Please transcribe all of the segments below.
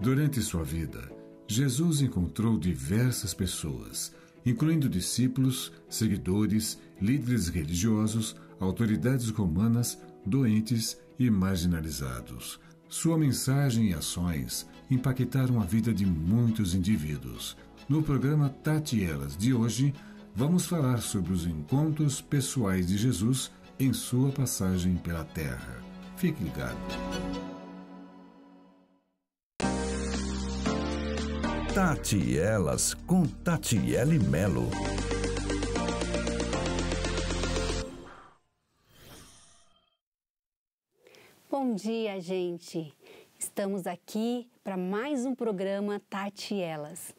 Durante sua vida, Jesus encontrou diversas pessoas, incluindo discípulos, seguidores, líderes religiosos, autoridades romanas, doentes e marginalizados. Sua mensagem e ações impactaram a vida de muitos indivíduos. No programa Tati e Elas de hoje, vamos falar sobre os encontros pessoais de Jesus em sua passagem pela Terra. Fique ligado. Tati e Elas com Tatiele Melo. Bom dia, gente! Estamos aqui para mais um programa Tati e Elas.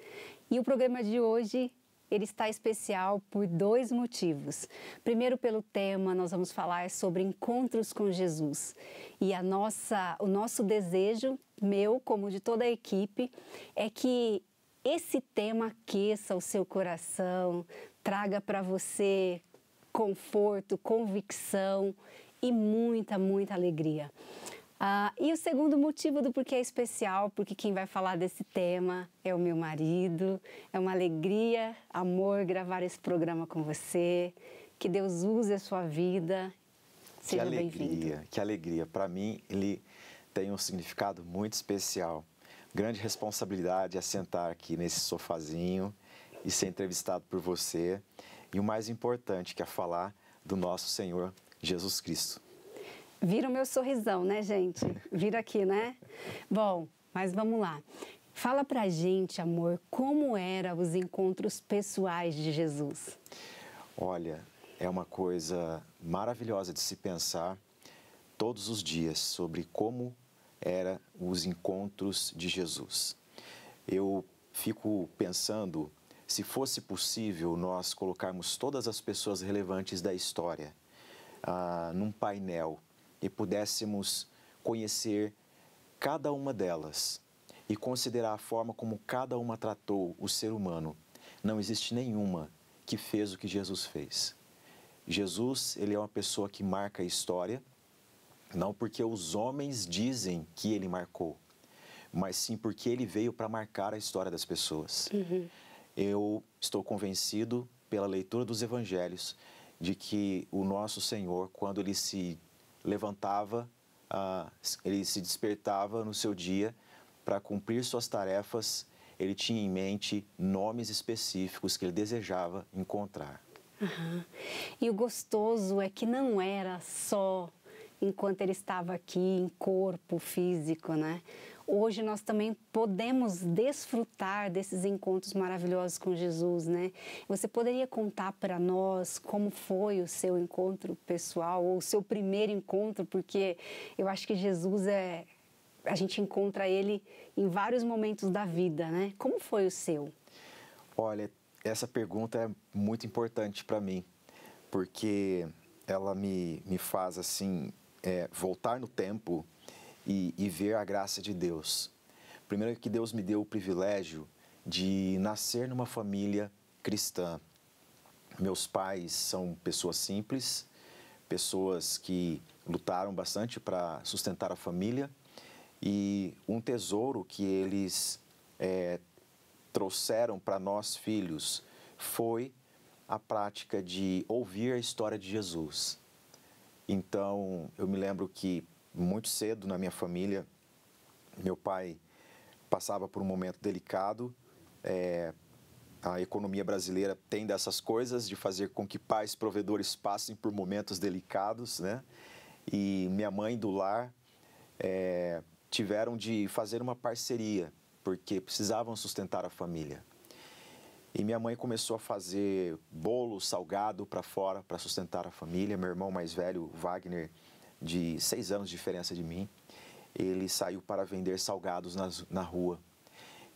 E o programa de hoje, ele está especial por dois motivos. Primeiro, pelo tema, nós vamos falar sobre encontros com Jesus. E o nosso desejo, meu como de toda a equipe, é que esse tema aqueça o seu coração, traga para você conforto, convicção e muita, muita alegria. E o segundo motivo do porquê é especial, porque quem vai falar desse tema é o meu marido. É uma alegria, amor, gravar esse programa com você. Que Deus use a sua vida. Seja bem-vindo. Que alegria. Para mim, ele tem um significado muito especial. Grande responsabilidade é sentar aqui nesse sofazinho e ser entrevistado por você. E o mais importante, que é falar do nosso Senhor Jesus Cristo. Vira o meu sorrisão, né, gente? Vira aqui, né? Bom, mas vamos lá. Fala pra gente, amor, como eram os encontros pessoais de Jesus? Olha, é uma coisa maravilhosa de se pensar todos os dias sobre como eram os encontros de Jesus. Eu fico pensando, se fosse possível nós colocarmos todas as pessoas relevantes da história num painel e pudéssemos conhecer cada uma delas e considerar a forma como cada uma tratou o ser humano, não existe nenhuma que fez o que Jesus fez. Jesus, ele é uma pessoa que marca a história, não porque os homens dizem que ele marcou, mas sim porque ele veio para marcar a história das pessoas. Eu estou convencido, pela leitura dos evangelhos, de que o nosso Senhor, quando ele se levantava, ele se despertava no seu dia para cumprir suas tarefas, ele tinha em mente nomes específicos que ele desejava encontrar. E o gostoso é que não era só enquanto ele estava aqui em corpo físico, né? Hoje nós também podemos desfrutar desses encontros maravilhosos com Jesus, né? Você poderia contar para nós como foi o seu encontro pessoal ou o seu primeiro encontro? Porque eu acho que Jesus a gente encontra ele em vários momentos da vida, né? Como foi o seu? Olha, essa pergunta é muito importante para mim, porque ela me faz assim voltar no tempo e ver a graça de Deus. Primeiro, que Deus me deu o privilégio de nascer numa família cristã. Meus pais são pessoas simples, pessoas que lutaram bastante para sustentar a família, e um tesouro que eles trouxeram para nós filhos foi a prática de ouvir a história de Jesus. Então, eu me lembro que muito cedo na minha família, meu pai passava por um momento delicado. A economia brasileira tem dessas coisas de fazer com que pais provedores passem por momentos delicados, né? E minha mãe do lar tiveram de fazer uma parceria, porque precisavam sustentar a família. E minha mãe começou a fazer bolo salgado para fora para sustentar a família. Meu irmão mais velho, Wagner, de 6 anos de diferença de mim, ele saiu para vender salgados na rua.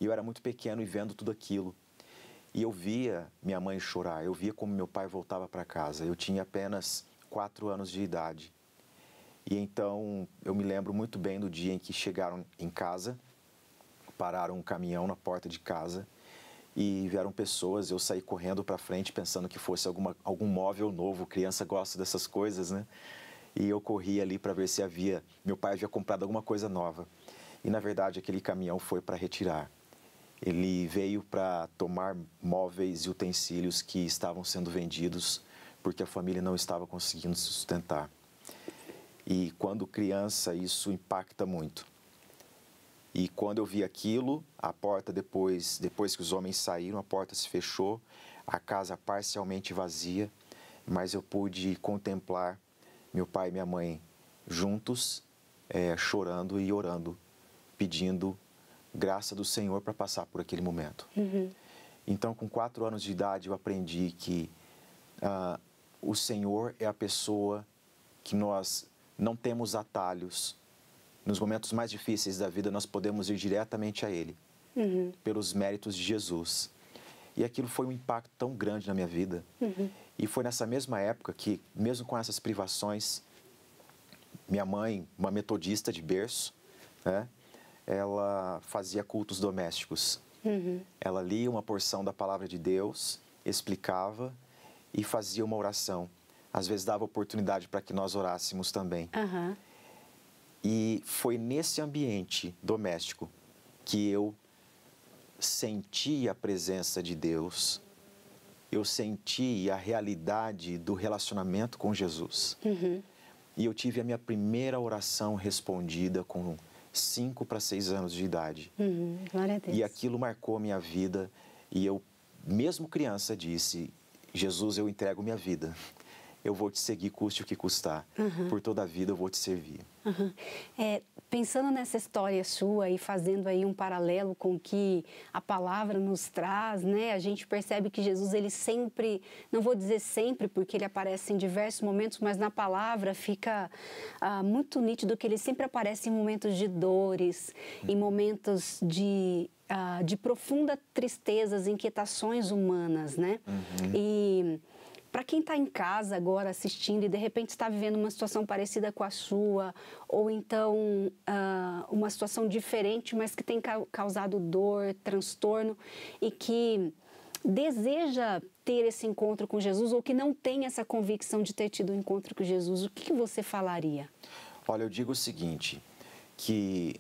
E eu era muito pequeno e vendo tudo aquilo. E eu via minha mãe chorar, eu via como meu pai voltava para casa. Eu tinha apenas 4 anos de idade. E então eu me lembro muito bem do dia em que chegaram em casa, pararam um caminhão na porta de casa e vieram pessoas. Eu saí correndo para frente pensando que fosse algum móvel novo, criança gosta dessas coisas, né? E eu corri ali para ver se meu pai havia comprado alguma coisa nova. e na verdade aquele caminhão foi para retirar. Ele veio para tomar móveis e utensílios que estavam sendo vendidos porque a família não estava conseguindo se sustentar. E quando criança, isso impacta muito. E quando eu vi aquilo, a porta depois que os homens saíram, a porta se fechou, a casa parcialmente vazia, mas eu pude contemplar meu pai e minha mãe juntos, chorando e orando, pedindo graça do Senhor para passar por aquele momento. Então, com 4 anos de idade, eu aprendi que o Senhor é a pessoa que nós não temos atalhos. Nos momentos mais difíceis da vida, nós podemos ir diretamente a Ele, pelos méritos de Jesus. E aquilo foi um impacto tão grande na minha vida. E foi nessa mesma época que, mesmo com essas privações, minha mãe, uma metodista de berço, né, ela fazia cultos domésticos. Ela lia uma porção da palavra de Deus, explicava e fazia uma oração. Às vezes dava oportunidade para que nós orássemos também. E foi nesse ambiente doméstico que eu senti a presença de Deus, eu senti a realidade do relacionamento com Jesus. E eu tive a minha primeira oração respondida com 5 para 6 anos de idade. Glória a Deus. E aquilo marcou a minha vida. E eu, mesmo criança, disse: Jesus, eu entrego minha vida. Eu vou te seguir, custe o que custar. Por toda a vida eu vou te servir. Pensando nessa história sua e fazendo aí um paralelo com o que a palavra nos traz, né? A gente percebe que Jesus, ele sempre, não vou dizer sempre, porque ele aparece em diversos momentos, mas na palavra fica muito nítido que ele sempre aparece em momentos de dores, em momentos de profunda tristezas, inquietações humanas, né? E para quem está em casa agora assistindo e de repente está vivendo uma situação parecida com a sua, ou então uma situação diferente, mas que tem causado dor, transtorno, e que deseja ter esse encontro com Jesus, ou que não tem essa convicção de ter tido um encontro com Jesus, o que você falaria? Olha, eu digo o seguinte, que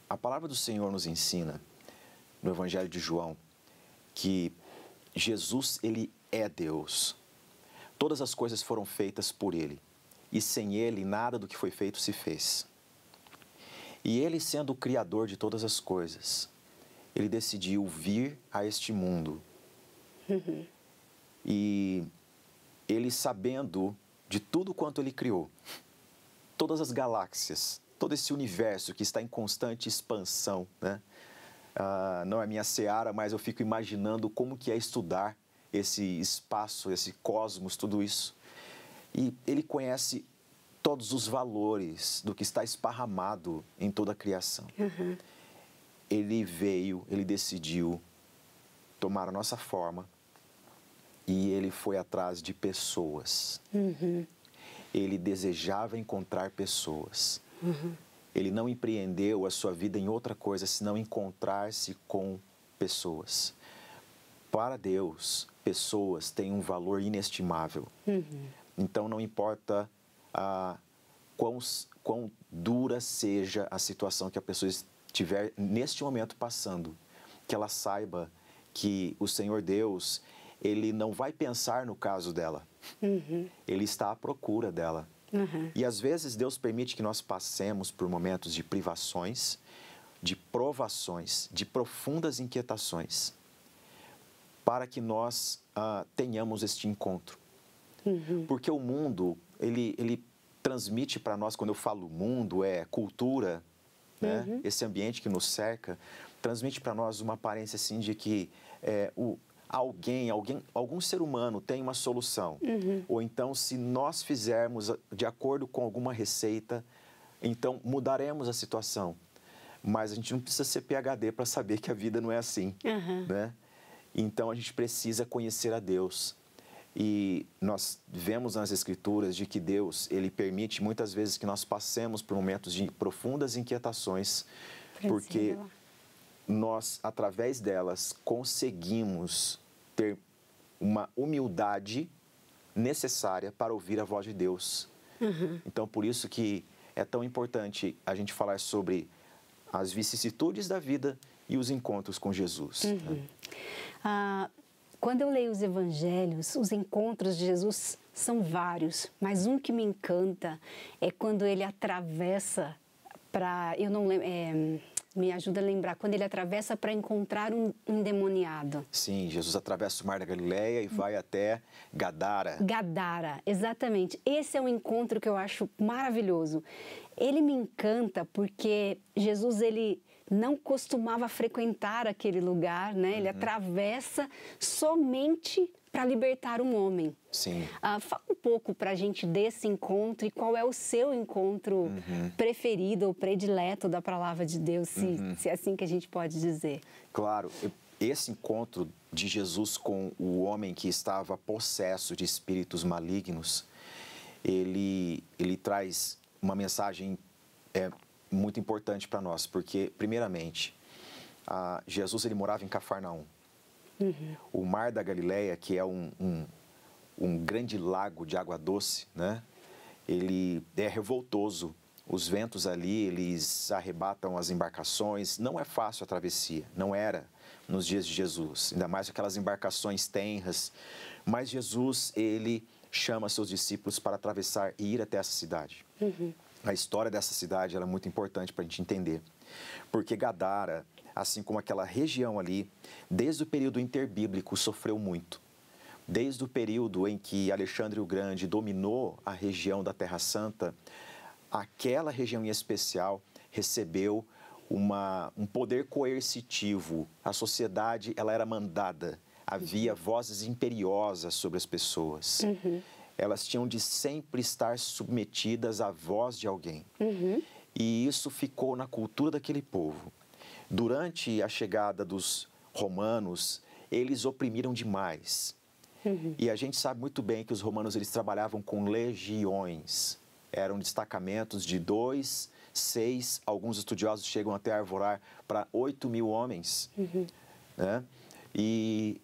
a palavra do Senhor nos ensina, no Evangelho de João, que Jesus, ele é Deus. Todas as coisas foram feitas por Ele, e sem Ele nada do que foi feito se fez. E Ele, sendo o Criador de todas as coisas, Ele decidiu vir a este mundo. E Ele, sabendo de tudo quanto Ele criou, todas as galáxias, todo esse universo que está em constante expansão, né? Não é minha seara, mas eu fico imaginando como que é estudar esse espaço, esse cosmos, tudo isso. E ele conhece todos os valores do que está esparramado em toda a criação. Ele veio, ele decidiu tomar a nossa forma e ele foi atrás de pessoas. Ele desejava encontrar pessoas. Ele não empreendeu a sua vida em outra coisa senão encontrar-se com pessoas. Para Deus, pessoas têm um valor inestimável. Então, não importa quão dura seja a situação que a pessoa estiver neste momento passando, que ela saiba que o Senhor Deus, Ele não vai pensar no caso dela. Ele está à procura dela. E às vezes Deus permite que nós passemos por momentos de privações, de provações, de profundas inquietações, para que nós tenhamos este encontro. Porque o mundo, ele transmite para nós, quando eu falo mundo, é cultura, né? Esse ambiente que nos cerca, transmite para nós uma aparência assim de que algum ser humano tem uma solução. Ou então, se nós fizermos de acordo com alguma receita, então mudaremos a situação. Mas a gente não precisa ser PhD para saber que a vida não é assim, né? Então, a gente precisa conhecer a Deus. E nós vemos nas Escrituras de que Deus, Ele permite muitas vezes que nós passemos por momentos de profundas inquietações, porque nós, através delas, conseguimos ter uma humildade necessária para ouvir a voz de Deus. Então, por isso que é tão importante a gente falar sobre as vicissitudes da vida e os encontros com Jesus. Né? Quando eu leio os evangelhos, os encontros de Jesus são vários, mas um que me encanta é quando ele atravessa para... Eu não lembro... me ajuda a lembrar, quando ele atravessa para encontrar um endemoniado. Sim, Jesus atravessa o Mar da Galileia e vai até Gadara. Gadara, exatamente. Esse é um encontro que eu acho maravilhoso. Ele me encanta porque Jesus, ele não costumava frequentar aquele lugar, né? Ele atravessa somente para libertar um homem. Sim. Fala um pouco para a gente desse encontro e qual é o seu encontro preferido ou predileto da palavra de Deus, se é assim que a gente pode dizer. Claro, esse encontro de Jesus com o homem que estava possesso de espíritos malignos, ele traz uma mensagem muito importante para nós, porque, primeiramente, Jesus ele morava em Cafarnaum. O Mar da Galileia, que é um grande lago de água doce, né? Ele é revoltoso. Os ventos ali, eles arrebatam as embarcações. Não é fácil a travessia, não era nos dias de Jesus, ainda mais aquelas embarcações tenras. Mas Jesus, ele chama seus discípulos para atravessar e ir até essa cidade. A história dessa cidade ela é muito importante para a gente entender, porque Gadara, assim como aquela região ali, desde o período interbíblico sofreu muito. Desde o período em que Alexandre o Grande dominou a região da Terra Santa, aquela região em especial recebeu um poder coercitivo. A sociedade ela era mandada, havia vozes imperiosas sobre as pessoas. Elas tinham de sempre estar submetidas à voz de alguém. E isso ficou na cultura daquele povo. Durante a chegada dos romanos, eles oprimiram demais. E a gente sabe muito bem que os romanos eles trabalhavam com legiões. Eram destacamentos de 2, 6, alguns estudiosos chegam até a arvorar para 8.000 homens. Né? E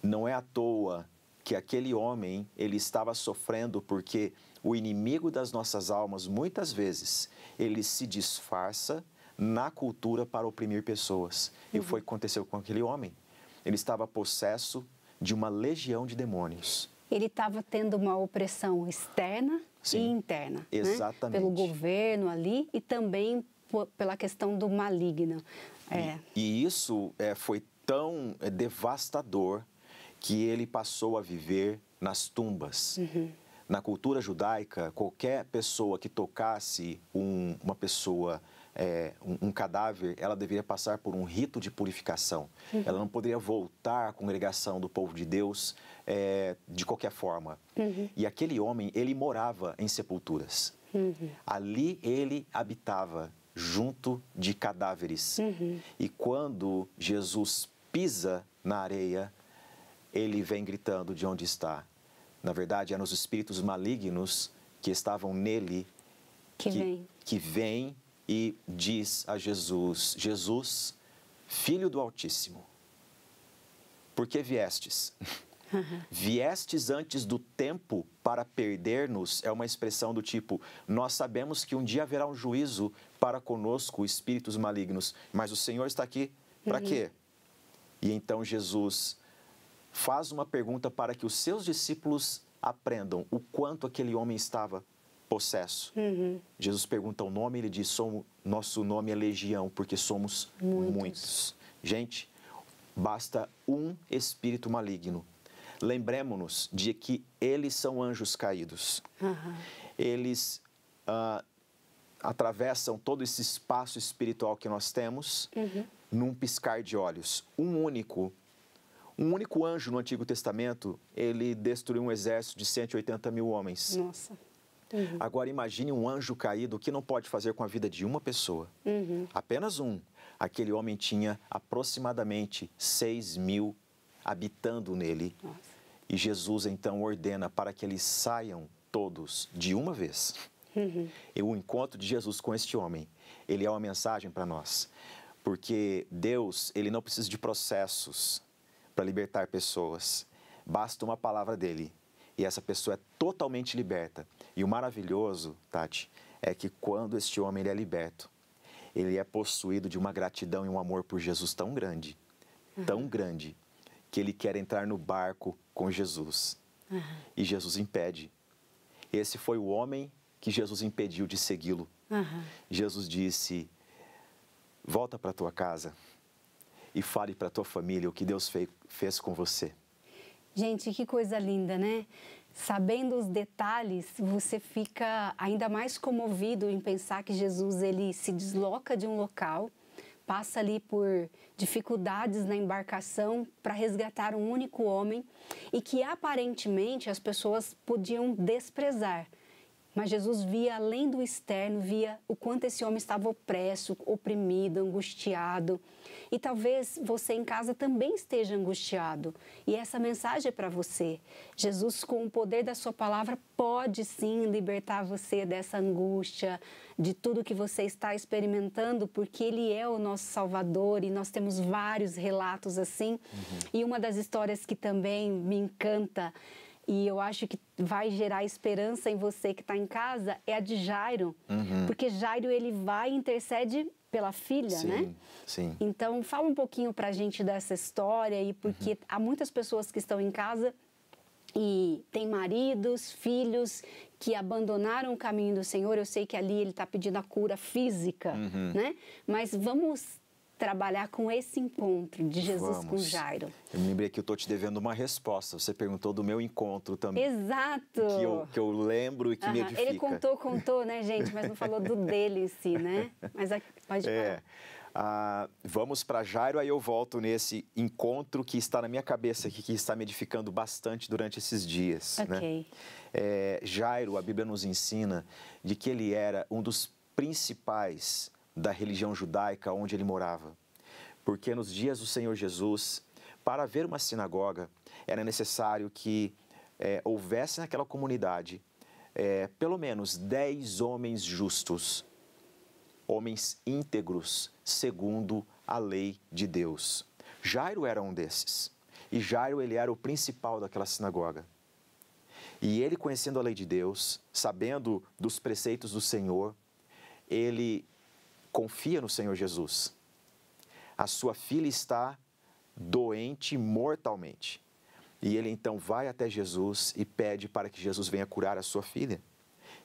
não é à toa que aquele homem ele estava sofrendo porque o inimigo das nossas almas, muitas vezes, ele se disfarça na cultura para oprimir pessoas. E foi o que aconteceu com aquele homem. Ele estava possesso de uma legião de demônios. Ele estava tendo uma opressão externa e interna. Exatamente. Né? Pelo governo ali e também pela questão do maligno. E isso foi tão devastador que ele passou a viver nas tumbas. Na cultura judaica, qualquer pessoa que tocasse uma pessoa, um cadáver, ela deveria passar por um rito de purificação. Ela não poderia voltar à congregação do povo de Deus de qualquer forma. E aquele homem, ele morava em sepulturas. Ali ele habitava junto de cadáveres. E quando Jesus pisa na areia, ele vem gritando de onde está. Na verdade, eram os espíritos malignos que estavam nele que vem e diz a Jesus: Jesus, Filho do Altíssimo, por que viestes? Viestes antes do tempo para perder-nos, é uma expressão do tipo, nós sabemos que um dia haverá um juízo para conosco, espíritos malignos, mas o Senhor está aqui para quê? E então Jesus faz uma pergunta para que os seus discípulos aprendam o quanto aquele homem estava possesso. Jesus pergunta o nome, ele diz, nosso nome é Legião, porque somos muitos. Gente, basta um espírito maligno. Lembremos-nos de que eles são anjos caídos. Eles atravessam todo esse espaço espiritual que nós temos num piscar de olhos. Um único anjo no Antigo Testamento, ele destruiu um exército de 180.000 homens. Nossa. Agora imagine um anjo caído, o que não pode fazer com a vida de uma pessoa. Apenas um. Aquele homem tinha aproximadamente 6.000 habitando nele. Nossa. E Jesus então ordena para que eles saiam todos de uma vez. E o encontro de Jesus com este homem, ele é uma mensagem para nós. Porque Deus, ele não precisa de processos para libertar pessoas. Basta uma palavra dele e essa pessoa é totalmente liberta. E o maravilhoso, Tati, é que quando este homem ele é liberto, ele é possuído de uma gratidão e um amor por Jesus tão grande, que ele quer entrar no barco com Jesus. E Jesus impede. Esse foi o homem que Jesus impediu de segui-lo. Jesus disse: volta para a tua casa e fale para a tua família o que Deus fez com você. Gente, que coisa linda, né? Sabendo os detalhes, você fica ainda mais comovido em pensar que Jesus ele se desloca de um local, passa ali por dificuldades na embarcação para resgatar um único homem e que aparentemente as pessoas podiam desprezar. Mas Jesus via além do externo, via o quanto esse homem estava opresso, oprimido, angustiado. E talvez você em casa também esteja angustiado. E essa mensagem é para você. Jesus, com o poder da sua palavra, pode sim libertar você dessa angústia, de tudo que você está experimentando, porque Ele é o nosso Salvador e nós temos vários relatos assim. E uma das histórias que também me encanta e eu acho que vai gerar esperança em você que está em casa é a de Jairo. Porque Jairo, ele vai e intercede pela filha, né? Sim. Então, fala um pouquinho para a gente dessa história, e porque há muitas pessoas que estão em casa e têm maridos, filhos que abandonaram o caminho do Senhor. Eu sei que ali ele está pedindo a cura física, né? Mas vamos trabalhar com esse encontro de Jesus com Jairo. Eu me lembrei que eu estou te devendo uma resposta. Você perguntou do meu encontro também. Exato! Que eu lembro e que me edifica. Ele contou, né, gente? Mas não falou do dele em si, né? Mas pode falar. Vamos para Jairo, aí eu volto nesse encontro que está na minha cabeça aqui, que está me edificando bastante durante esses dias. Ok. Né? Jairo, a Bíblia nos ensina de que ele era um dos principais da religião judaica onde ele morava. Porque nos dias do Senhor Jesus, para haver uma sinagoga, era necessário que houvesse naquela comunidade pelo menos 10 homens justos, homens íntegros, segundo a lei de Deus. Jairo era um desses. E Jairo, ele era o principal daquela sinagoga. E ele, conhecendo a lei de Deus, sabendo dos preceitos do Senhor, ele confia no Senhor Jesus. A sua filha está doente mortalmente. E ele então vai até Jesus e pede para que Jesus venha curar a sua filha.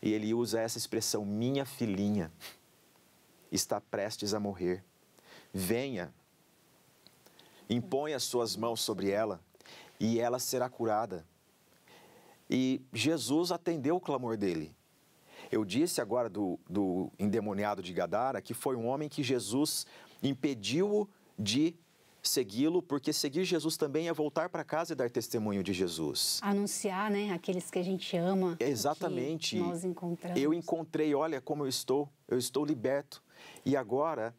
E ele usa essa expressão: minha filhinha está prestes a morrer. Venha, impõe as suas mãos sobre ela e ela será curada. E Jesus atendeu o clamor dele. Eu disse agora do endemoniado de Gadara que foi um homem que Jesus impediu de segui-lo, porque seguir Jesus também é voltar para casa e dar testemunho de Jesus. Anunciar, né? Aqueles que a gente ama. Exatamente. Que nós encontramos. Eu encontrei, olha como eu estou liberto. E agora,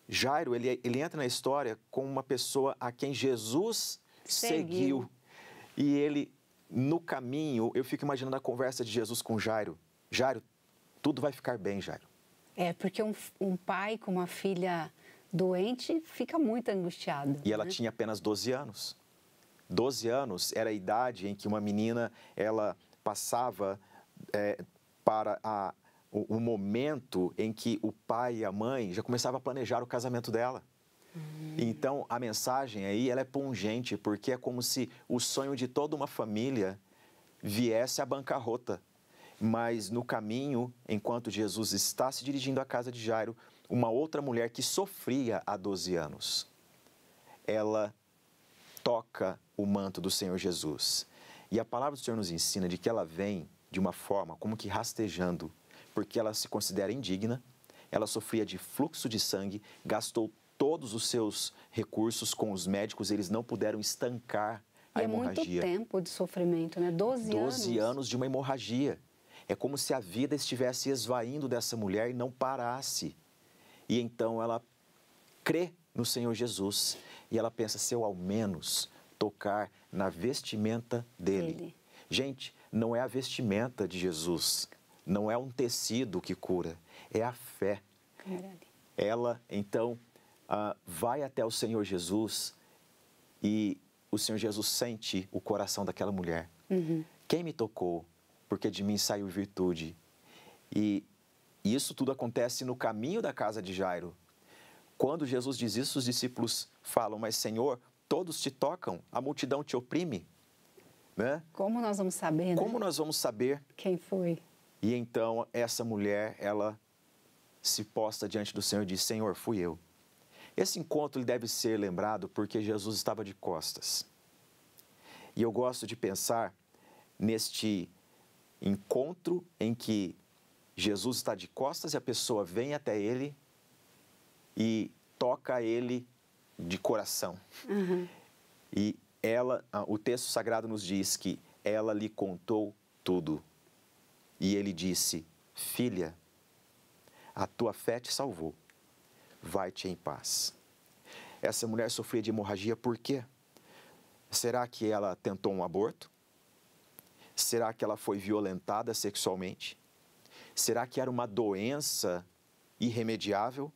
Jairo, ele entra na história como uma pessoa a quem Jesus seguiu. E ele, no caminho, eu fico imaginando a conversa de Jesus com Jairo. Jairo, tudo vai ficar bem, Jairo. Porque um pai com uma filha doente fica muito angustiado. E ela tinha apenas 12 anos. 12 anos era a idade em que uma menina, ela passava para o momento em que o pai e a mãe já começavam a planejar o casamento dela. Então, a mensagem aí, ela é pungente, porque é como se o sonho de toda uma família viesse à bancarrota. Mas no caminho, enquanto Jesus está se dirigindo à casa de Jairo, uma outra mulher que sofria há 12 anos, ela toca o manto do Senhor Jesus. E a palavra do Senhor nos ensina de que ela vem de uma forma como que rastejando, porque ela se considera indigna, ela sofria de fluxo de sangue, gastou todos os seus recursos com os médicos, eles não puderam estancar a hemorragia. É muito tempo de sofrimento, né? 12 anos. 12 anos de uma hemorragia. É como se a vida estivesse esvaindo dessa mulher e não parasse. E então ela crê no Senhor Jesus e ela pensa: se eu ao menos tocar na vestimenta dele. Gente, não é a vestimenta de Jesus, não é um tecido que cura, é a fé. Ela então vai até o Senhor Jesus e o Senhor Jesus sente o coração daquela mulher. Quem me tocou? Porque de mim saiu virtude. E E isso tudo acontece no caminho da casa de Jairo. Quando Jesus diz isso, os discípulos falam, mas Senhor, todos te tocam, a multidão te oprime. Né? Como nós vamos saber, Como né? nós vamos saber? Quem foi? E então essa mulher, ela se posta diante do Senhor e diz, Senhor, fui eu. Esse encontro ele deve ser lembrado porque Jesus estava de costas. E eu gosto de pensar neste encontro em que Jesus está de costas e a pessoa vem até ele e toca ele de coração. Uhum. E o texto sagrado nos diz que ela lhe contou tudo. E ele disse, filha, a tua fé te salvou, vai-te em paz. Essa mulher sofria de hemorragia por quê? Será que ela tentou um aborto? Será que ela foi violentada sexualmente? Será que era uma doença irremediável?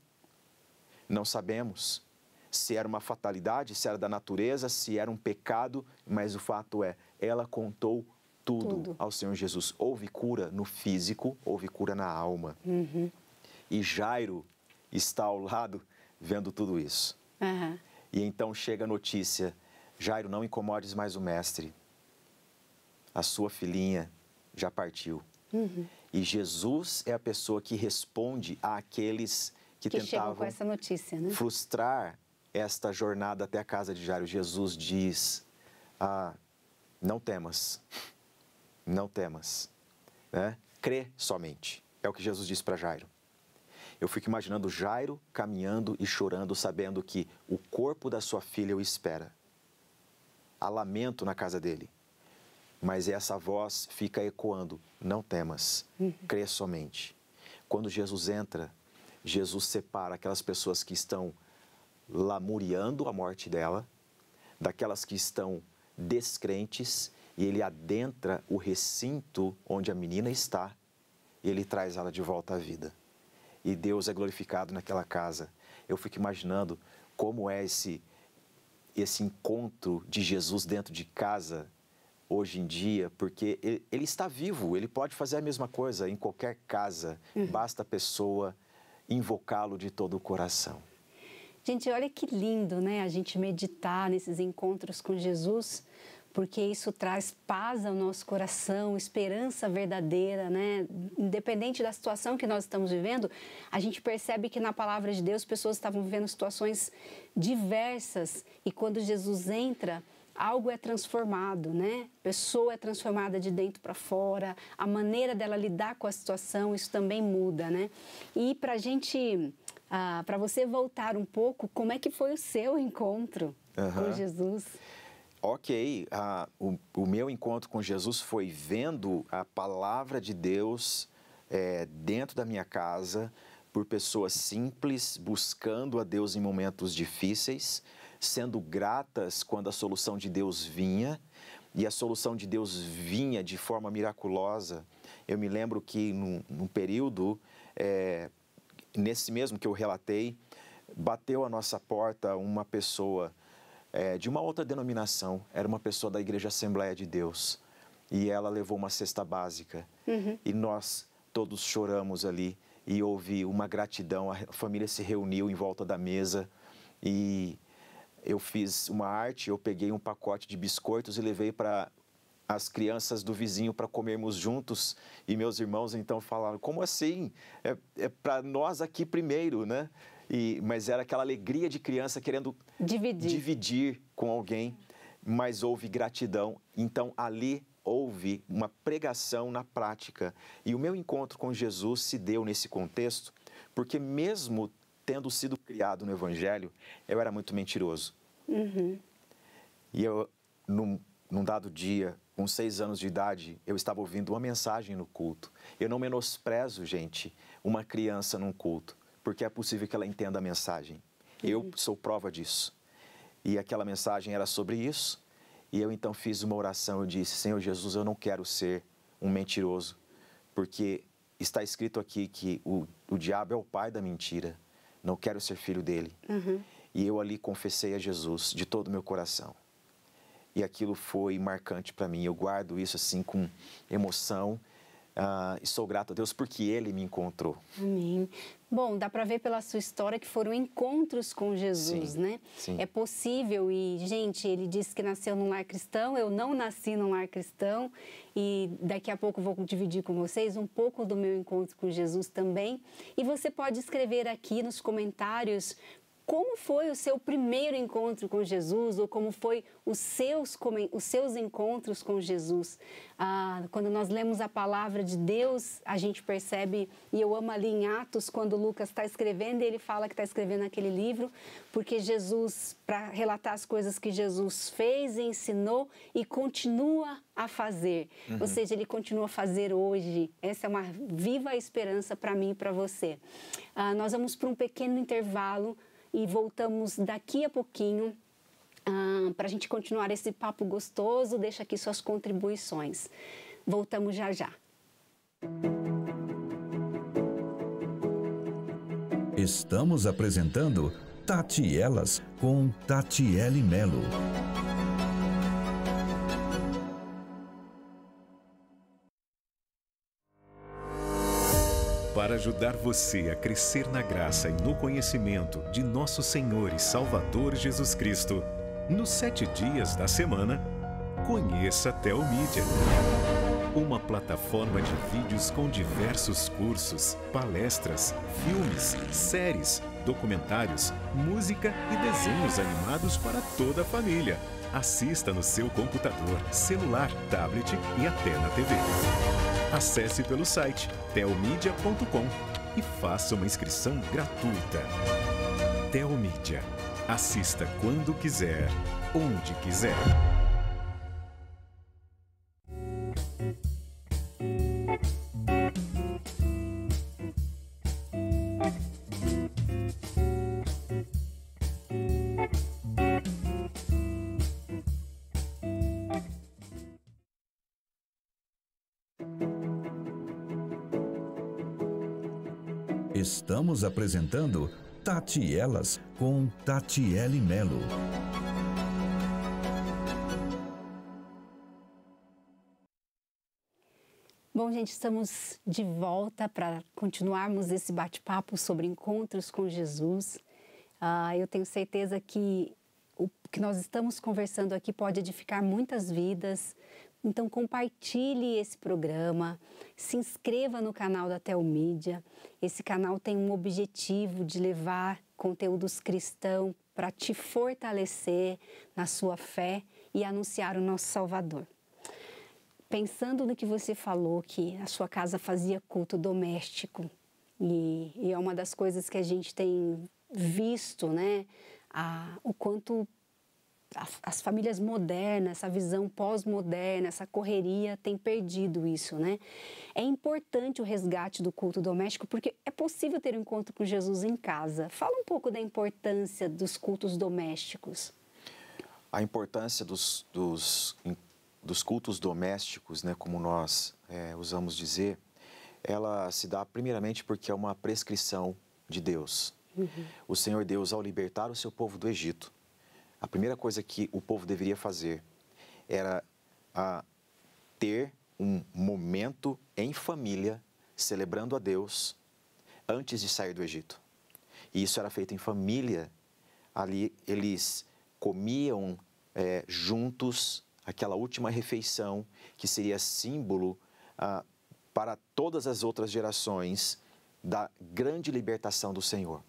Não sabemos se era uma fatalidade, se era da natureza, se era um pecado, mas o fato é, ela contou tudo ao Senhor Jesus. Houve cura no físico, houve cura na alma. Uhum. E Jairo está ao lado vendo tudo isso. Uhum. E então chega a notícia, Jairo, não incomodes mais o mestre. A sua filhinha já partiu. Uhum. E Jesus é a pessoa que responde àqueles que chegam tentavam com essa notícia, né? frustrar esta jornada até a casa de Jairo. Jesus diz, não temas, não temas, né? Crê somente. É o que Jesus disse para Jairo. Eu fico imaginando Jairo caminhando e chorando, sabendo que o corpo da sua filha o espera. Há lamento na casa dele. Mas essa voz fica ecoando, não temas, crê somente. Quando Jesus entra, Jesus separa aquelas pessoas que estão lamuriando a morte dela, daquelas que estão descrentes, e ele adentra o recinto onde a menina está, e ele traz ela de volta à vida. E Deus é glorificado naquela casa. Eu fico imaginando como é esse encontro de Jesus dentro de casa, hoje em dia, porque ele está vivo, ele pode fazer a mesma coisa em qualquer casa, basta a pessoa invocá-lo de todo o coração. Gente, olha que lindo, né? A gente meditar nesses encontros com Jesus, porque isso traz paz ao nosso coração, esperança verdadeira, né? Independente da situação que nós estamos vivendo, a gente percebe que na palavra de Deus pessoas estavam vivendo situações diversas e quando Jesus entra, algo é transformado, né? A pessoa é transformada de dentro para fora, a maneira dela lidar com a situação, isso também muda, né? E para a gente, para você voltar um pouco, como é que foi o seu encontro com Jesus? Ok, o meu encontro com Jesus foi vendo a palavra de Deus dentro da minha casa, por pessoas simples, buscando a Deus em momentos difíceis, sendo gratas quando a solução de Deus vinha, e a solução de Deus vinha de forma miraculosa. Eu me lembro que num período, nesse mesmo que eu relatei, bateu à nossa porta uma pessoa de uma outra denominação, era uma pessoa da Igreja Assembleia de Deus, e ela levou uma cesta básica, e nós todos choramos ali, e houve uma gratidão, a família se reuniu em volta da mesa, e eu fiz uma arte, eu peguei um pacote de biscoitos e levei para as crianças do vizinho para comermos juntos, e meus irmãos então falaram, como assim? É para nós aqui primeiro, né? Mas era aquela alegria de criança querendo dividir com alguém, mas houve gratidão. Então, ali houve uma pregação na prática. E o meu encontro com Jesus se deu nesse contexto, porque mesmo tendo sido criado no Evangelho, eu era muito mentiroso. E eu, num dado dia, com 6 anos de idade, eu estava ouvindo uma mensagem no culto. Eu não menosprezo, gente, uma criança num culto, porque é possível que ela entenda a mensagem. Eu sou prova disso. E aquela mensagem era sobre isso. E eu então fiz uma oração, eu disse, Senhor Jesus, eu não quero ser um mentiroso, porque está escrito aqui que o diabo é o pai da mentira. Não quero ser filho dele. E eu ali confessei a Jesus de todo o meu coração. E aquilo foi marcante para mim. Eu guardo isso assim com emoção. e sou grato a Deus porque Ele me encontrou. Amém. Bom, dá para ver pela sua história que foram encontros com Jesus, Sim, né? sim. É possível e, gente, ele disse que nasceu num lar cristão, eu não nasci num lar cristão e daqui a pouco vou dividir com vocês um pouco do meu encontro com Jesus também. E você pode escrever aqui nos comentários como foi o seu primeiro encontro com Jesus ou como foi os seus encontros com Jesus. Quando nós lemos a palavra de Deus, a gente percebe, e eu amo ali em Atos, quando Lucas está escrevendo, ele fala que está escrevendo aquele livro, porque Jesus, para relatar as coisas que Jesus fez, ensinou e continua a fazer. Ou seja, ele continua a fazer hoje. Essa é uma viva esperança para mim e para você. Nós vamos para um pequeno intervalo e voltamos daqui a pouquinho para a gente continuar esse papo gostoso. Deixa aqui suas contribuições. Voltamos já já. Estamos apresentando Tati Elas com Tatiele Melo. Para ajudar você a crescer na graça e no conhecimento de nosso Senhor e Salvador Jesus Cristo, nos 7 dias da semana, conheça a Telmídia. Uma plataforma de vídeos com diversos cursos, palestras, filmes, séries, documentários, música e desenhos animados para toda a família. Assista no seu computador, celular, tablet e até na TV. Acesse pelo site telmedia.com e faça uma inscrição gratuita. Telmídia. Assista quando quiser, onde quiser. Estamos apresentando Tati Elas com Tatiele Melo. Bom, gente, estamos de volta para continuarmos esse bate-papo sobre encontros com Jesus. Eu tenho certeza que o que nós estamos conversando aqui pode edificar muitas vidas. Então, compartilhe esse programa, se inscreva no canal da Telmídia. Esse canal tem um objetivo de levar conteúdos cristãos para te fortalecer na sua fé e anunciar o nosso Salvador. Pensando no que você falou, que a sua casa fazia culto doméstico, e é uma das coisas que a gente tem visto, né? O quanto as famílias modernas, essa visão pós-moderna, essa correria tem perdido isso, né? É importante o resgate do culto doméstico porque é possível ter um encontro com Jesus em casa. Fala um pouco da importância dos cultos domésticos. A importância dos cultos domésticos, né, como nós usamos dizer, ela se dá primeiramente porque é uma prescrição de Deus. O Senhor Deus, ao libertar o seu povo do Egito, a primeira coisa que o povo deveria fazer era ter um momento em família, celebrando a Deus, antes de sair do Egito. E isso era feito em família. Ali eles comiam juntos aquela última refeição, que seria símbolo para todas as outras gerações da grande libertação do Senhor.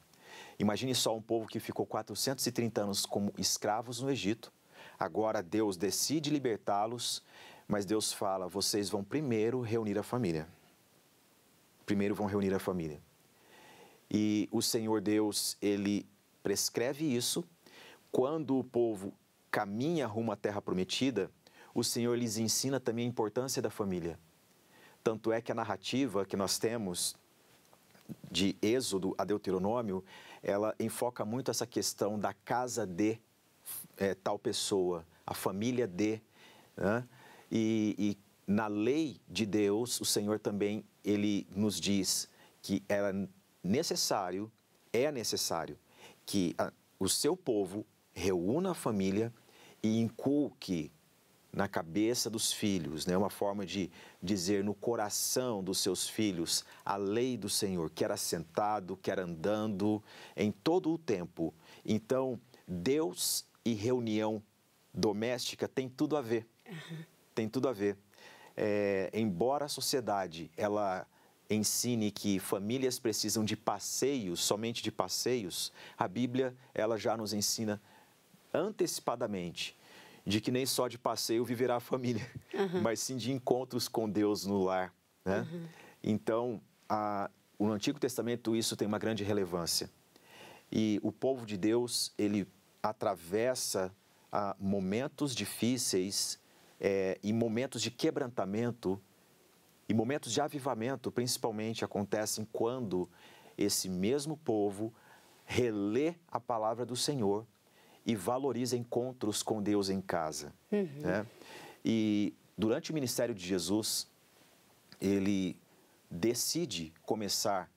Imagine só um povo que ficou 430 anos como escravos no Egito. Agora Deus decide libertá-los, mas Deus fala, vocês vão primeiro reunir a família. Primeiro vão reunir a família. E o Senhor Deus, Ele prescreve isso. Quando o povo caminha rumo à terra prometida, o Senhor lhes ensina também a importância da família. Tanto é que a narrativa que nós temos de Êxodo a Deuteronômio, ela enfoca muito essa questão da casa de tal pessoa, a família de, né? E na lei de Deus, o Senhor também, Ele nos diz que é necessário que o seu povo reúna a família e inculque na cabeça dos filhos, né? Uma forma de dizer no coração dos seus filhos a lei do Senhor, quer assentado, quer andando, em todo o tempo. Então, Deus e reunião doméstica tem tudo a ver. Tem tudo a ver. Embora a sociedade ela ensine que famílias precisam de passeios, somente de passeios, a Bíblia ela já nos ensina antecipadamente de que nem só de passeio viverá a família, mas sim de encontros com Deus no lar, né? Então, no Antigo Testamento isso tem uma grande relevância. E o povo de Deus, ele atravessa momentos difíceis e momentos de quebrantamento e momentos de avivamento, principalmente, acontecem quando esse mesmo povo relê a palavra do Senhor e valoriza encontros com Deus em casa. Né? E durante o ministério de Jesus, ele decide começar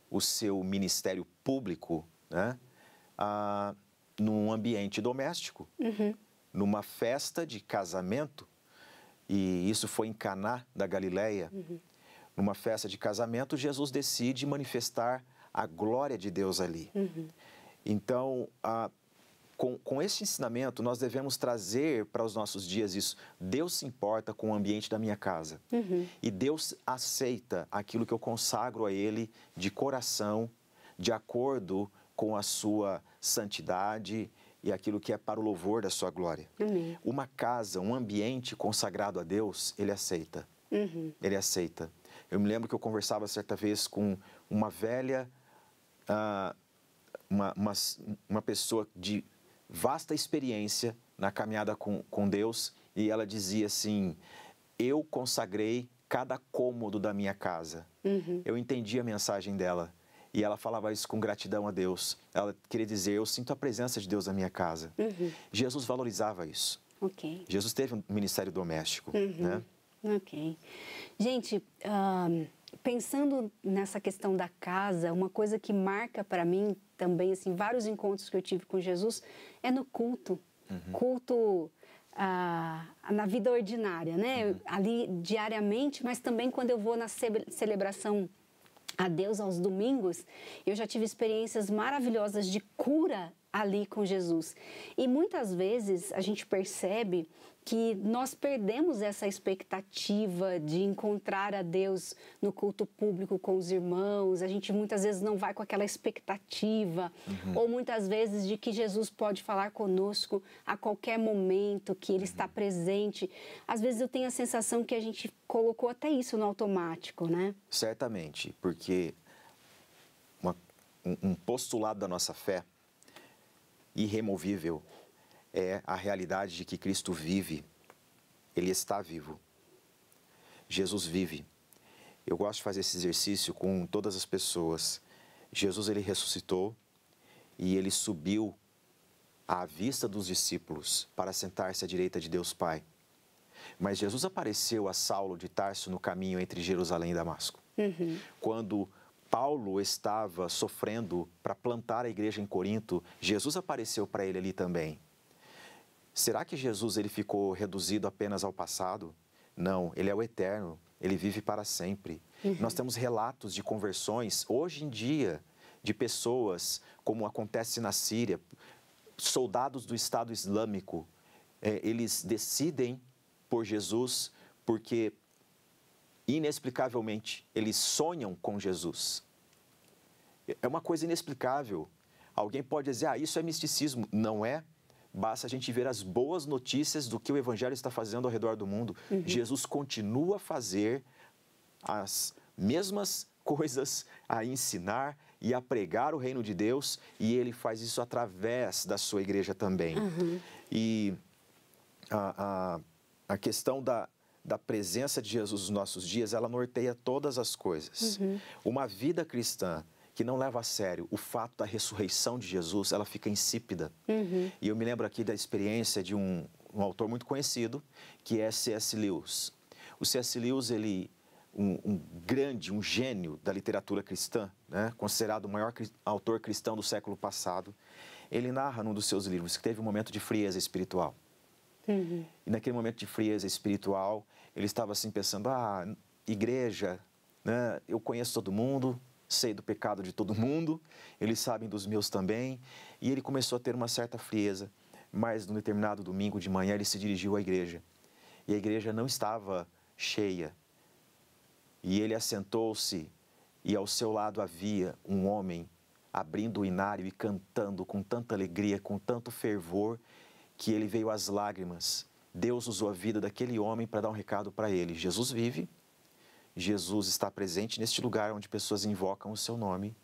o seu ministério público, né? Num ambiente doméstico, numa festa de casamento, e isso foi em Caná da Galileia. Numa festa de casamento, Jesus decide manifestar a glória de Deus ali. Então, com esse ensinamento, nós devemos trazer para os nossos dias isso. Deus se importa com o ambiente da minha casa. E Deus aceita aquilo que eu consagro a Ele de coração, de acordo com a sua santidade e aquilo que é para o louvor da sua glória. Uma casa, um ambiente consagrado a Deus, Ele aceita. Ele aceita. Eu me lembro que eu conversava certa vez com uma velha, uma pessoa de vasta experiência na caminhada com Deus, e ela dizia assim: eu consagrei cada cômodo da minha casa. Eu entendi a mensagem dela. E ela falava isso com gratidão a Deus. Ela queria dizer, eu sinto a presença de Deus na minha casa. Jesus valorizava isso. Jesus teve um ministério doméstico. Né? Gente, pensando nessa questão da casa, uma coisa que marca para mim também, assim, vários encontros que eu tive com Jesus, é no culto. Culto na vida ordinária, né? Ali diariamente, mas também quando eu vou na celebração a Deus aos domingos, eu já tive experiências maravilhosas de cura ali com Jesus. E muitas vezes a gente percebe que nós perdemos essa expectativa de encontrar a Deus no culto público com os irmãos. A gente muitas vezes não vai com aquela expectativa, ou muitas vezes de que Jesus pode falar conosco a qualquer momento, que Ele está presente. Às vezes eu tenho a sensação que a gente colocou até isso no automático, né? Certamente, porque um postulado da nossa fé irremovível é a realidade de que Cristo vive, Ele está vivo. Jesus vive. Eu gosto de fazer esse exercício com todas as pessoas. Jesus, Ele ressuscitou e Ele subiu à vista dos discípulos para sentar-se à direita de Deus Pai. Mas Jesus apareceu a Saulo de Tarso no caminho entre Jerusalém e Damasco. Quando Paulo estava sofrendo para plantar a igreja em Corinto, Jesus apareceu para ele ali também. Será que Jesus ele ficou reduzido apenas ao passado? Não, Ele é o eterno, Ele vive para sempre. Nós temos relatos de conversões, hoje em dia, de pessoas, como acontece na Síria, soldados do Estado Islâmico, eles decidem por Jesus porque, inexplicavelmente, eles sonham com Jesus. É uma coisa inexplicável. Alguém pode dizer, isso é misticismo. Não é. Basta a gente ver as boas notícias do que o Evangelho está fazendo ao redor do mundo. Jesus continua a fazer as mesmas coisas, a ensinar e a pregar o reino de Deus, e Ele faz isso através da sua igreja também. E a questão da presença de Jesus nos nossos dias, ela norteia todas as coisas. Uma vida cristã que não leva a sério o fato da ressurreição de Jesus, ela fica insípida. E eu me lembro aqui da experiência de um autor muito conhecido, que é C.S. Lewis. O C.S. Lewis, ele um gênio da literatura cristã, né? Considerado o maior autor cristão do século passado, ele narra num dos seus livros que teve um momento de frieza espiritual. Uhum. E naquele momento de frieza espiritual, ele estava assim pensando, igreja, né? Eu conheço todo mundo, sei do pecado de todo mundo, eles sabem dos meus também. E ele começou a ter uma certa frieza, mas num determinado domingo de manhã ele se dirigiu à igreja. E a igreja não estava cheia. E ele assentou-se e ao seu lado havia um homem abrindo o inário e cantando com tanta alegria, com tanto fervor, que ele veio às lágrimas. Deus usou a vida daquele homem para dar um recado para ele. Jesus vive, Jesus está presente neste lugar onde pessoas invocam o seu nome.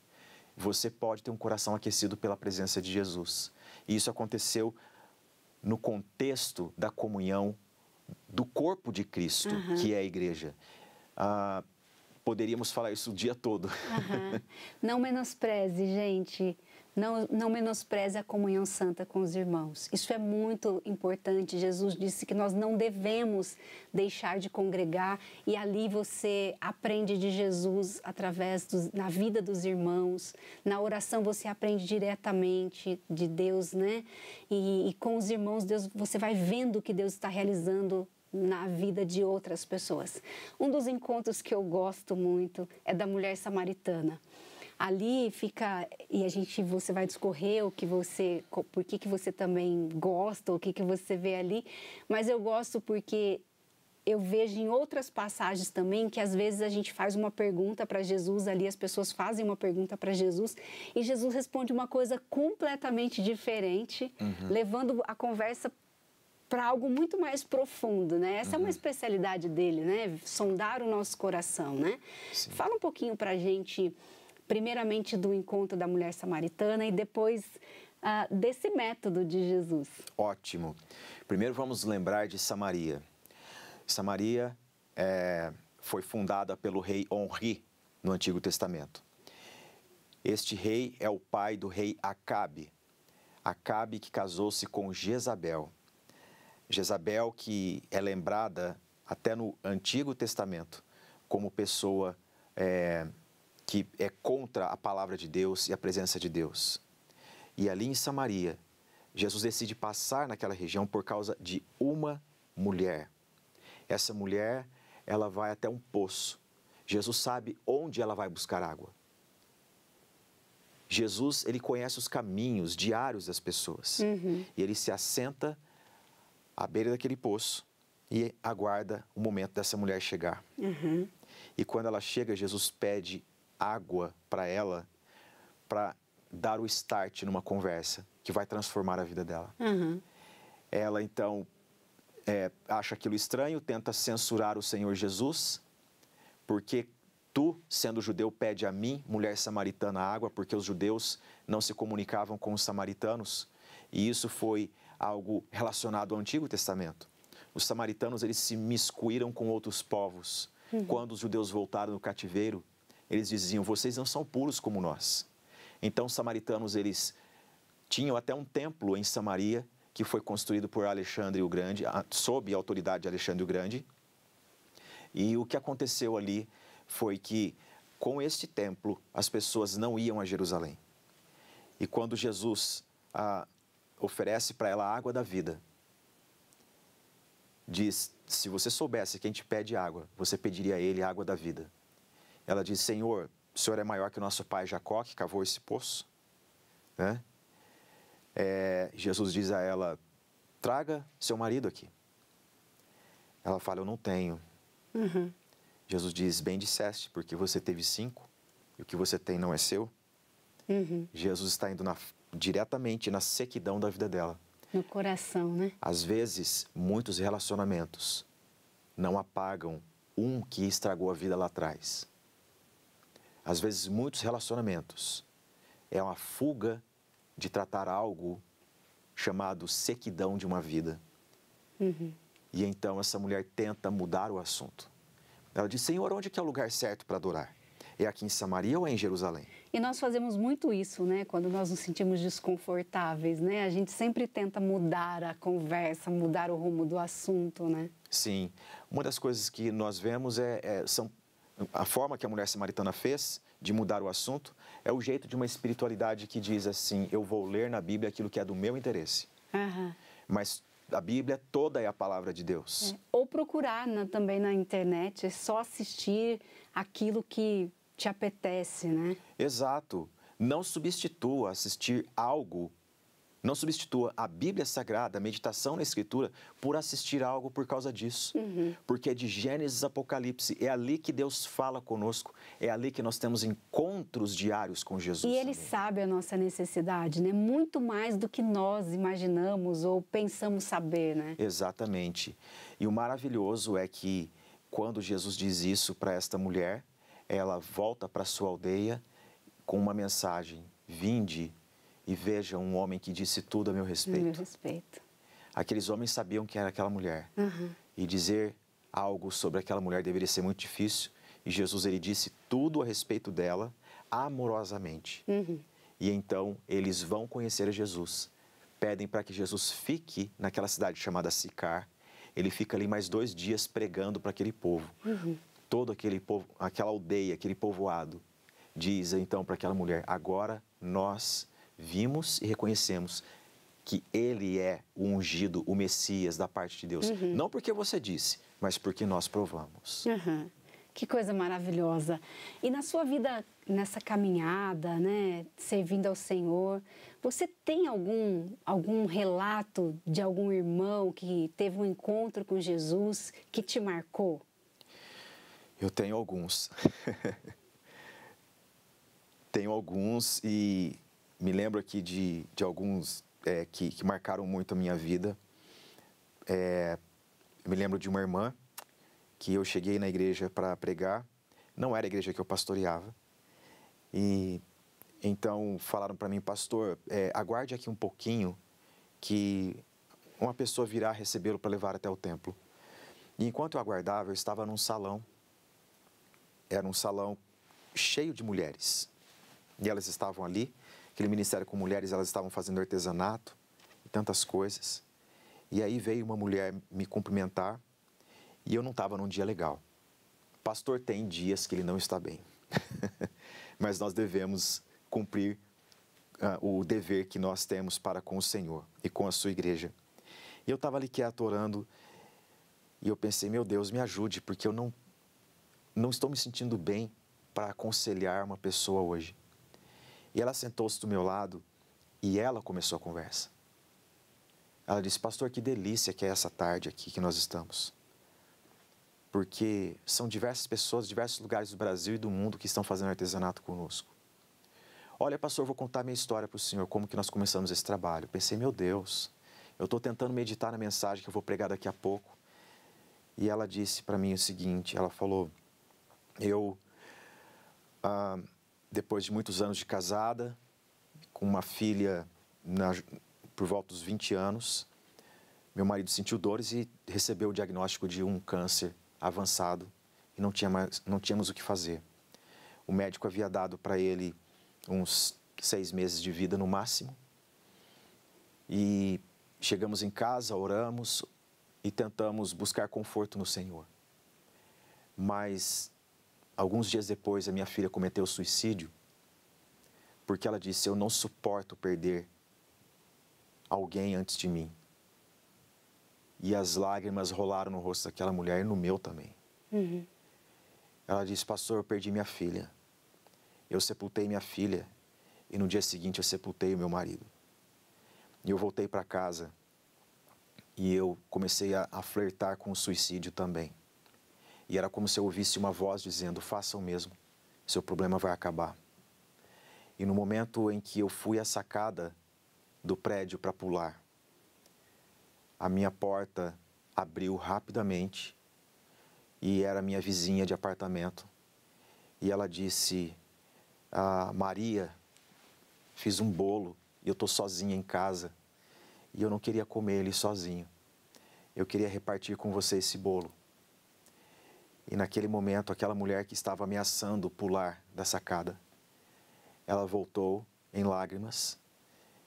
Você pode ter um coração aquecido pela presença de Jesus. E isso aconteceu no contexto da comunhão do corpo de Cristo, que é a igreja. Poderíamos falar isso o dia todo. Não menospreze, gente. Não menospreze a comunhão santa com os irmãos. Isso é muito importante. Jesus disse que nós não devemos deixar de congregar e ali você aprende de Jesus através na vida dos irmãos. Na oração você aprende diretamente de Deus, né? E com os irmãos, você vai vendo o que Deus está realizando na vida de outras pessoas. Um dos encontros que eu gosto muito é da mulher samaritana. Ali fica, e você vai discorrer por que você também gosta, o que você vê ali, mas eu gosto porque eu vejo em outras passagens também que às vezes a gente faz uma pergunta para Jesus ali, as pessoas fazem uma pergunta para Jesus e Jesus responde uma coisa completamente diferente, levando a conversa para algo muito mais profundo, né? Essa é uma especialidade dele, né? Sondar o nosso coração, né? Sim. Fala um pouquinho para a gente, primeiramente do encontro da mulher samaritana e depois desse método de Jesus. Ótimo. Primeiro vamos lembrar de Samaria. Samaria foi fundada pelo rei Onri no Antigo Testamento. Este rei é o pai do rei Acabe. Acabe que casou-se com Jezabel. Jezabel que é lembrada até no Antigo Testamento como pessoa que é contra a palavra de Deus e a presença de Deus. E ali em Samaria, Jesus decide passar naquela região por causa de uma mulher. Essa mulher, ela vai até um poço. Jesus sabe onde ela vai buscar água. Jesus, ele conhece os caminhos diários das pessoas. E ele se assenta à beira daquele poço e aguarda o momento dessa mulher chegar. E quando ela chega, Jesus pede água para ela, para dar o start numa conversa que vai transformar a vida dela. Ela, então, acha aquilo estranho, tenta censurar o Senhor Jesus, porque tu, sendo judeu, pede a mim, mulher samaritana, água, porque os judeus não se comunicavam com os samaritanos. E isso foi algo relacionado ao Antigo Testamento. Os samaritanos, eles se miscuíram com outros povos. Quando os judeus voltaram do cativeiro, eles diziam, vocês não são puros como nós. Então, os samaritanos, eles tinham até um templo em Samaria, que foi construído por Alexandre o Grande, sob a autoridade de Alexandre o Grande. E o que aconteceu ali foi que, com este templo, as pessoas não iam a Jerusalém. E quando Jesus oferece para ela a água da vida, diz, se você soubesse que a gente pede água, você pediria a ele a água da vida. Ela diz, Senhor, o Senhor é maior que o nosso pai Jacó, que cavou esse poço? Né? Jesus diz a ela, traga seu marido aqui. Ela fala, eu não tenho. Jesus diz, bem disseste, porque você teve 5 e o que você tem não é seu. Jesus está indo diretamente na sequidão da vida dela. No coração, né? Às vezes, muitos relacionamentos não apagam um que estragou a vida lá atrás. Às vezes, muitos relacionamentos é uma fuga de tratar algo chamado sequidão de uma vida. E então essa mulher tenta mudar o assunto. Ela diz, Senhor, onde que é o lugar certo para adorar? É aqui em Samaria ou é em Jerusalém? E nós fazemos muito isso, né? Quando nós nos sentimos desconfortáveis, né? A gente sempre tenta mudar a conversa, mudar o rumo do assunto, né? Sim. Uma das coisas que nós vemos são a forma que a mulher samaritana fez de mudar o assunto é o jeito de uma espiritualidade que diz assim, eu vou ler na Bíblia aquilo que é do meu interesse. Mas A Bíblia toda é a palavra de Deus. Ou procurar também na internet, só assistir aquilo que te apetece, né? Exato. Não substitua assistir algo, não substitua a Bíblia Sagrada, a meditação na Escritura, por assistir algo por causa disso. Porque é de Gênesis a Apocalipse, é ali que Deus fala conosco, é ali que nós temos encontros diários com Jesus. E Ele sabe a nossa necessidade, né? Muito mais do que nós imaginamos ou pensamos saber, né? Exatamente. E o maravilhoso é que quando Jesus diz isso para esta mulher, ela volta para sua aldeia com uma mensagem: vinde e veja um homem que disse tudo a meu respeito. Meu respeito. Aqueles homens sabiam que era aquela mulher. E dizer algo sobre aquela mulher deveria ser muito difícil. E Jesus, ele disse tudo a respeito dela, amorosamente. E então, eles vão conhecer a Jesus. Pedem para que Jesus fique naquela cidade chamada Sicar. Ele fica ali mais 2 dias pregando para aquele povo. Todo aquele povo, aquela aldeia, aquele povoado, diz então para aquela mulher: agora nós vimos e reconhecemos que Ele é o ungido, o Messias da parte de Deus. Não porque você disse, mas porque nós provamos. Que coisa maravilhosa. E na sua vida, nessa caminhada, né, servindo ao Senhor, você tem algum relato de algum irmão que teve um encontro com Jesus que te marcou? Eu tenho alguns. Tenho alguns e me lembro aqui de alguns que marcaram muito a minha vida. Eu me lembro de uma irmã que eu cheguei na igreja para pregar. Não era a igreja que eu pastoreava. E então falaram para mim: pastor, aguarde aqui um pouquinho que uma pessoa virá recebê-lo para levar até o templo. E enquanto eu aguardava, eu estava num salão. Era um salão cheio de mulheres. E elas estavam ali, aquele ministério com mulheres, elas estavam fazendo artesanato e tantas coisas. E aí veio uma mulher me cumprimentar e eu não estava num dia legal. Pastor tem dias que ele não está bem. Mas nós devemos cumprir o dever que nós temos para com o Senhor e com a sua igreja. E eu estava ali quieto orando e eu pensei: meu Deus, me ajude, porque eu não estou me sentindo bem para aconselhar uma pessoa hoje. E ela sentou-se do meu lado e ela começou a conversa. Ela disse: pastor, que delícia que é essa tarde aqui que nós estamos. Porque são diversas pessoas de diversos lugares do Brasil e do mundo que estão fazendo artesanato conosco. Olha, pastor, vou contar minha história para o senhor, como que nós começamos esse trabalho. Pensei: meu Deus, eu estou tentando meditar na mensagem que eu vou pregar daqui a pouco. E ela disse para mim o seguinte, ela falou: depois de muitos anos de casada, com uma filha por volta dos 20 anos, meu marido sentiu dores e recebeu o diagnóstico de um câncer avançado e não tínhamos o que fazer. O médico havia dado para ele uns 6 meses de vida no máximo. E chegamos em casa, oramos e tentamos buscar conforto no Senhor. Mas alguns dias depois, a minha filha cometeu suicídio porque ela disse: eu não suporto perder alguém antes de mim. E as lágrimas rolaram no rosto daquela mulher e no meu também. Ela disse: pastor, eu perdi minha filha. Eu sepultei minha filha e no dia seguinte eu sepultei o meu marido. E eu voltei para casa e eu comecei a flertar com o suicídio também. E era como se eu ouvisse uma voz dizendo: faça o mesmo, seu problema vai acabar. E no momento em que eu fui à sacada do prédio para pular, a minha porta abriu rapidamente e era minha vizinha de apartamento. E ela disse: Maria, fiz um bolo e eu estou sozinha em casa e eu não queria comer ele sozinho. Eu queria repartir com você esse bolo. E naquele momento, aquela mulher que estava ameaçando pular da sacada, ela voltou em lágrimas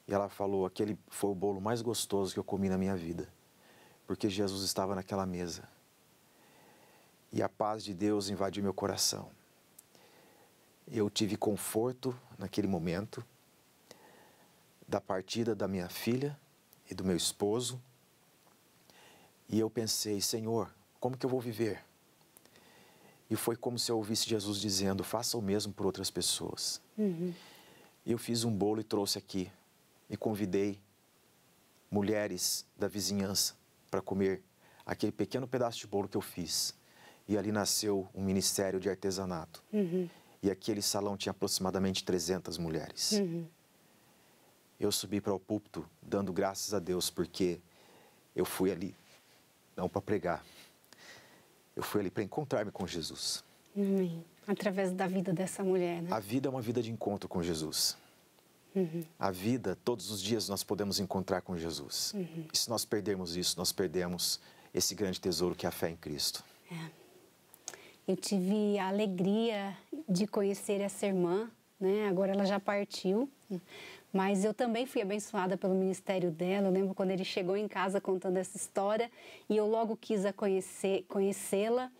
e ela falou: aquele foi o bolo mais gostoso que eu comi na minha vida, porque Jesus estava naquela mesa. E a paz de Deus invadiu meu coração. Eu tive conforto naquele momento da partida da minha filha e do meu esposo. E eu pensei, Senhor, como que eu vou viver? E foi como se eu ouvisse Jesus dizendo, faça o mesmo por outras pessoas. E eu fiz um bolo e trouxe aqui. E convidei mulheres da vizinhança para comer aquele pequeno pedaço de bolo que eu fiz. E ali nasceu um ministério de artesanato. E aquele salão tinha aproximadamente 300 mulheres. Eu subi para o púlpito dando graças a Deus, porque eu fui ali, não para pregar, eu fui ali para encontrar-me com Jesus. Através da vida dessa mulher, né? A vida é uma vida de encontro com Jesus. A vida, todos os dias nós podemos encontrar com Jesus. E se nós perdermos isso, nós perdemos esse grande tesouro que é a fé em Cristo. Eu tive a alegria de conhecer essa irmã, né? Agora ela já partiu, mas eu também fui abençoada pelo ministério dela. Eu lembro quando ele chegou em casa contando essa história e eu logo quis conhecê-la.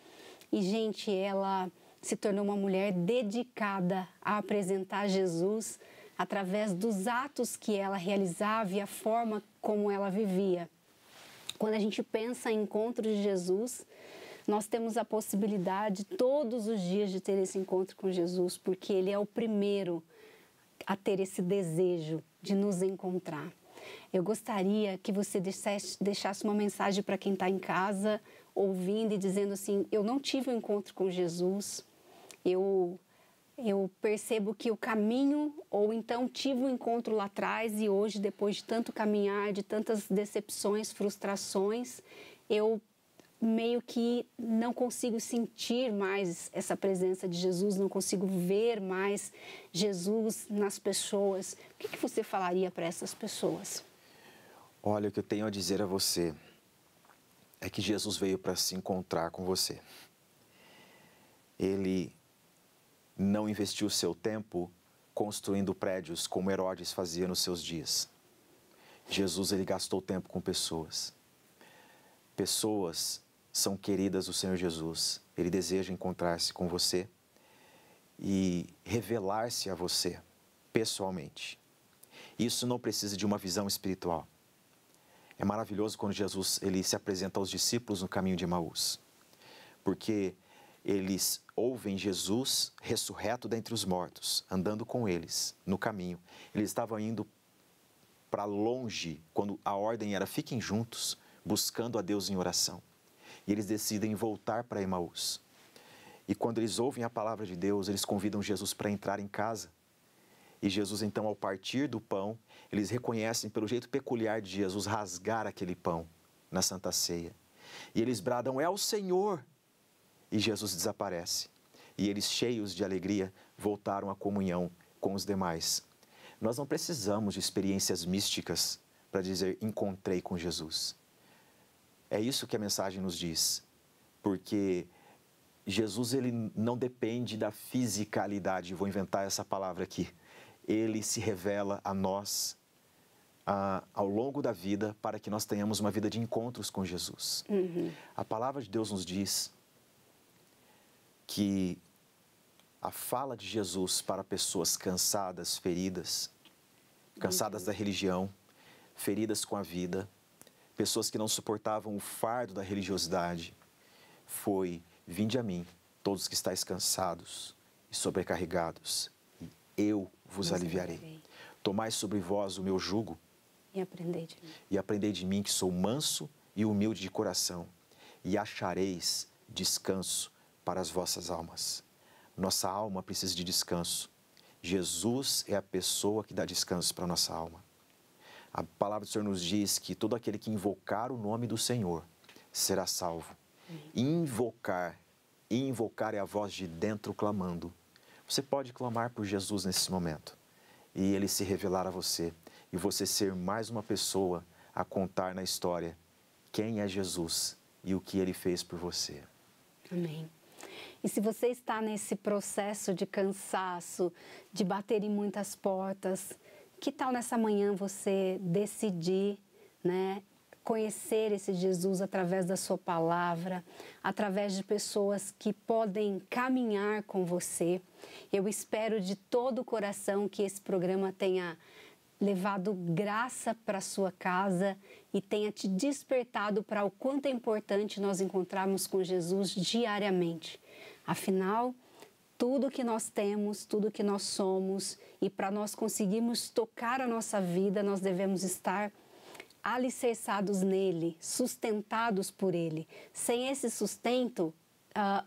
E, gente, ela se tornou uma mulher dedicada a apresentar Jesus através dos atos que ela realizava e a forma como ela vivia. Quando a gente pensa em encontro de Jesus, nós temos a possibilidade todos os dias de ter esse encontro com Jesus, porque Ele é o primeiro a ter esse desejo de nos encontrar. Eu gostaria que você deixasse uma mensagem para quem está em casa, ouvindo e dizendo assim, eu não tive um encontro com Jesus, eu percebo que o caminho, ou então tive um encontro lá atrás e hoje, depois de tanto caminhar, de tantas decepções, frustrações, eu meio que não consigo sentir mais essa presença de Jesus, não consigo ver mais Jesus nas pessoas. O que você falaria para essas pessoas? Olha, o que eu tenho a dizer a você é que Jesus veio para se encontrar com você. Ele não investiu o seu tempo construindo prédios como Herodes fazia nos seus dias. Jesus, ele gastou tempo com pessoas. Pessoas são queridas do Senhor Jesus. Ele deseja encontrar-se com você e revelar-se a você pessoalmente. Isso não precisa de uma visão espiritual. É maravilhoso quando Jesus ele se apresenta aos discípulos no caminho de Emaús, porque eles ouvem Jesus ressurreto dentre os mortos, andando com eles no caminho. Eles estavam indo para longe, quando a ordem era fiquem juntos, buscando a Deus em oração. E eles decidem voltar para Emaús. E quando eles ouvem a palavra de Deus, eles convidam Jesus para entrar em casa. E Jesus, então, ao partir do pão, eles reconhecem pelo jeito peculiar de Jesus rasgar aquele pão na Santa Ceia. E eles bradam, é o Senhor! E Jesus desaparece. E eles, cheios de alegria, voltaram à comunhão com os demais. Nós não precisamos de experiências místicas para dizer, encontrei com Jesus. É isso que a mensagem nos diz, porque Jesus ele não depende da fisicalidade, vou inventar essa palavra aqui. Ele se revela a nós ao longo da vida para que nós tenhamos uma vida de encontros com Jesus. A palavra de Deus nos diz que a fala de Jesus para pessoas cansadas, feridas, cansadas da religião, feridas com a vida, pessoas que não suportavam o fardo da religiosidade, foi, vinde a mim, todos que estáis cansados e sobrecarregados, e eu vos aliviarei. Tomai sobre vós o meu jugo e aprendei de mim. E aprendei de mim que sou manso e humilde de coração, e achareis descanso para as vossas almas. Nossa alma precisa de descanso. Jesus é a pessoa que dá descanso para a nossa alma. A palavra do Senhor nos diz que todo aquele que invocar o nome do Senhor será salvo. Invocar é a voz de dentro clamando. Você pode clamar por Jesus nesse momento e Ele se revelar a você e você ser mais uma pessoa a contar na história quem é Jesus e o que Ele fez por você. Amém. E se você está nesse processo de cansaço, de bater em muitas portas, que tal nessa manhã você decidir, né, conhecer esse Jesus através da sua palavra, através de pessoas que podem caminhar com você? Eu espero de todo o coração que esse programa tenha levado graça para a sua casa e tenha te despertado para o quanto é importante nós encontrarmos com Jesus diariamente. Afinal, tudo que nós temos, tudo que nós somos, e para nós conseguirmos tocar a nossa vida, nós devemos estar alicerçados nele, sustentados por ele. Sem esse sustento,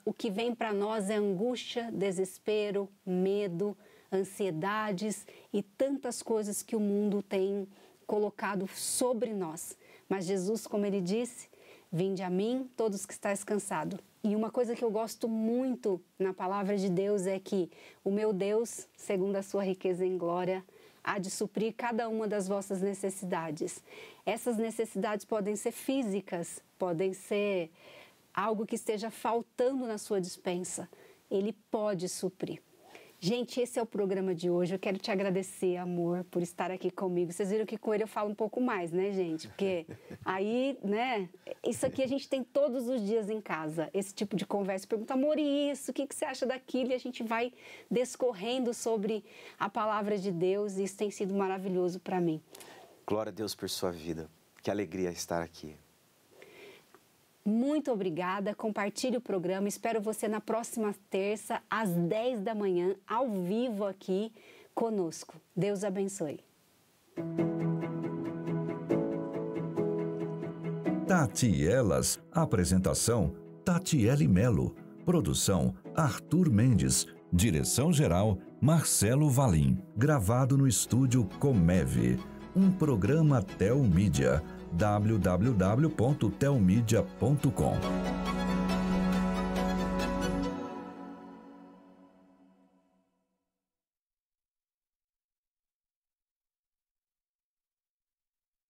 o que vem para nós é angústia, desespero, medo, ansiedades e tantas coisas que o mundo tem colocado sobre nós. Mas Jesus, como ele disse, vinde a mim, todos que estáis cansados. E uma coisa que eu gosto muito na palavra de Deus é que o meu Deus, segundo a sua riqueza em glória, há de suprir cada uma das vossas necessidades. Essas necessidades podem ser físicas, podem ser algo que esteja faltando na sua despensa. Ele pode suprir. Gente, esse é o programa de hoje. Eu quero te agradecer, amor, por estar aqui comigo. Vocês viram que com ele eu falo um pouco mais, né, gente? Porque aí, né, isso aqui a gente tem todos os dias em casa. Esse tipo de conversa. Pergunta, amor, e isso? O que você acha daquilo? E a gente vai discorrendo sobre a palavra de Deus. E isso tem sido maravilhoso para mim. Glória a Deus por sua vida. Que alegria estar aqui. Muito obrigada, compartilhe o programa, espero você na próxima terça, às 10 da manhã, ao vivo aqui conosco. Deus abençoe. Tati Elas, apresentação Tatiele Melo, produção Arthur Mendes, direção-geral Marcelo Valim, gravado no estúdio Comeve, um programa Telmídia, www.telmedia.com.